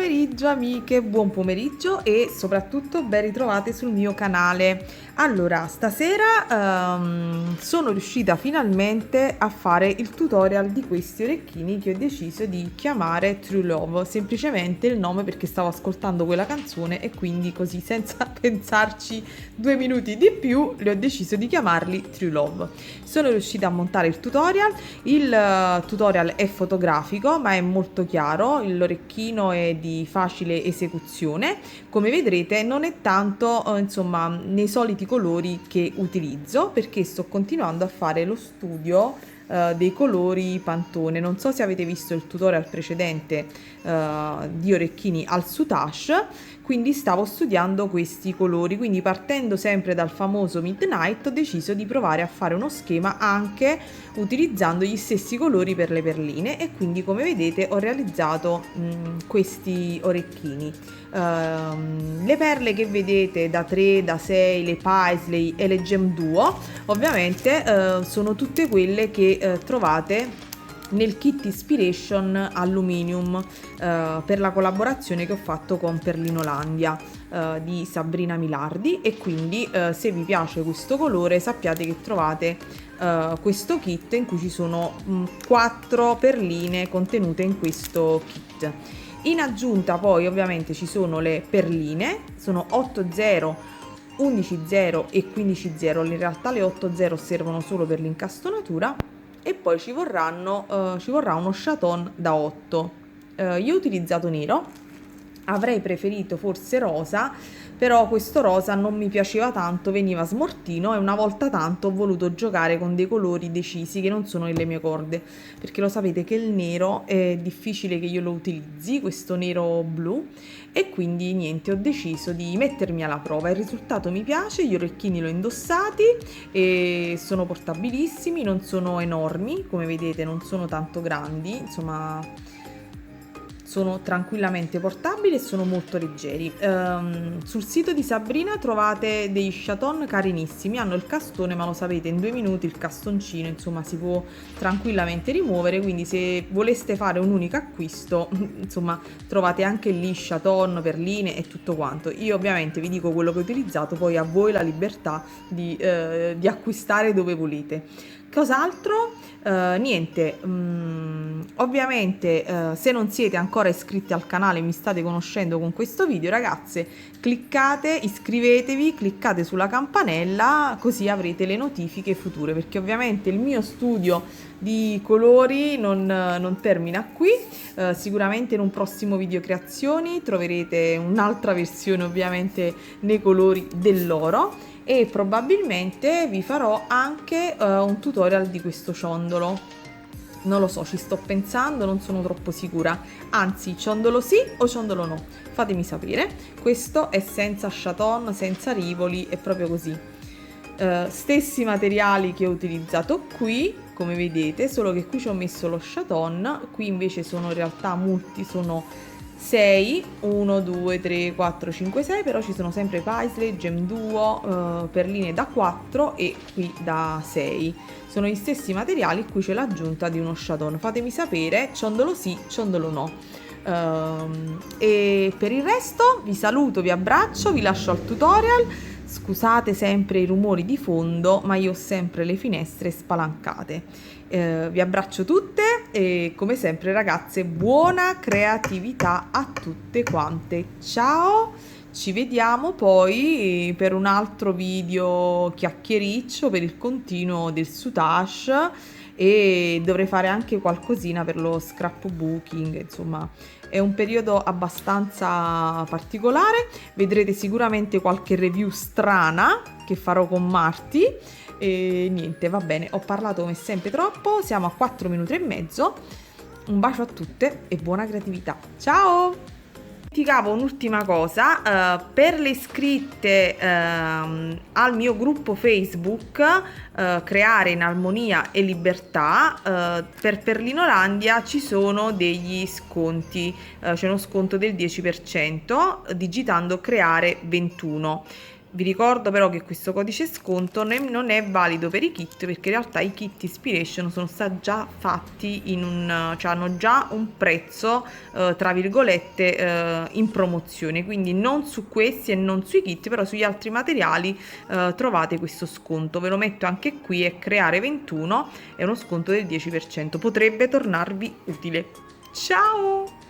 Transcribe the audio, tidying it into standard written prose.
pomeriggio amiche, buon pomeriggio e soprattutto ben ritrovate sul mio canale. Allora, stasera sono riuscita finalmente a fare il tutorial di questi orecchini che ho deciso di chiamare True Love, semplicemente il nome perché stavo ascoltando quella canzone e quindi così senza pensarci 2 minuti di più le ho deciso di chiamarli True Love. Sono riuscita a montare il tutorial è fotografico ma è molto chiaro, l'orecchino è di facile esecuzione, come vedrete non è tanto insomma nei soliti colori che utilizzo perché sto continuando a fare lo studio dei colori Pantone. Non so se avete visto il tutorial precedente di orecchini al soutache, quindi stavo studiando questi colori, quindi partendo sempre dal famoso Midnight ho deciso di provare a fare uno schema anche utilizzando gli stessi colori per le perline e quindi come vedete ho realizzato questi orecchini. Le perle che vedete da 3, da 6, le Paisley e le Gem Duo ovviamente sono tutte quelle che trovate nel kit Inspiration Aluminium per la collaborazione che ho fatto con Perlinolandia di Sabrina Milardi e quindi se vi piace questo colore sappiate che trovate questo kit in cui ci sono 4 perline contenute in questo kit. In aggiunta poi ovviamente ci sono le perline, sono 8,0, 11,0 e 15,0, in realtà le 8,0 servono solo per l'incastonatura e poi ci vorrà uno chaton da 8. Io ho utilizzato nero, avrei preferito forse rosa, però questo rosa non mi piaceva tanto, veniva smortino e una volta tanto ho voluto giocare con dei colori decisi che non sono nelle mie corde, perché lo sapete che il nero è difficile che io lo utilizzi, questo nero blu, e quindi niente, ho deciso di mettermi alla prova. Il risultato mi piace, gli orecchini li ho indossati e sono portabilissimi, non sono enormi, come vedete non sono tanto grandi, insomma sono tranquillamente portabili e sono molto leggeri. Sul sito di Sabrina trovate dei chaton carinissimi, hanno il castone ma lo sapete in 2 minuti il castoncino insomma si può tranquillamente rimuovere, quindi se voleste fare un unico acquisto insomma trovate anche lì chaton, perline e tutto quanto. Io ovviamente vi dico quello che ho utilizzato, poi a voi la libertà di acquistare dove volete. Cos'altro? Niente, ovviamente se non siete ancora iscritti al canale e mi state conoscendo con questo video ragazze, cliccate, iscrivetevi, cliccate sulla campanella così avrete le notifiche future, perché ovviamente il mio studio di colori non termina qui, sicuramente in un prossimo video creazioni troverete un'altra versione ovviamente nei colori dell'oro e probabilmente vi farò anche un tutorial di questo ciondolo. Non lo so, ci sto pensando, non sono troppo sicura. Anzi, ciondolo sì o ciondolo no? Fatemi sapere. Questo è senza chaton, senza rivoli, è proprio così. Stessi materiali che ho utilizzato qui, come vedete, solo che qui ci ho messo lo chaton, qui invece sono in realtà molti, sono 6, 1, 2, 3, 4, 5, 6, però ci sono sempre Paisley, Gem Duo, perline da 4 e qui da 6. Sono gli stessi materiali, qui c'è l'aggiunta di uno chaton. Fatemi sapere, ciondolo sì, ciondolo no. E per il resto vi saluto, vi abbraccio, vi lascio al tutorial. Scusate sempre i rumori di fondo, ma io ho sempre le finestre spalancate. Vi abbraccio tutte e come sempre ragazze buona creatività a tutte quante. Ciao, ci vediamo poi per un altro video chiacchiericcio per il continuo del soutache e dovrei fare anche qualcosina per lo scrapbooking, insomma è un periodo abbastanza particolare, vedrete sicuramente qualche review strana che farò con Marti e niente, va bene, ho parlato come sempre troppo, siamo a 4 minuti e mezzo, un bacio a tutte e buona creatività, ciao! Dimenticavo un'ultima cosa, per le iscritte al mio gruppo Facebook Creare in Armonia e Libertà, per Perlinolandia ci sono degli sconti, c'è uno sconto del 10% digitando Creare 21. Vi ricordo però che questo codice sconto non è valido per i kit, perché in realtà i kit Inspiration sono stati già fatti cioè hanno già un prezzo tra virgolette in promozione, quindi non su questi e non sui kit, però sugli altri materiali trovate questo sconto. Ve lo metto anche qui, è Creare 21, è uno sconto del 10%, potrebbe tornarvi utile. Ciao!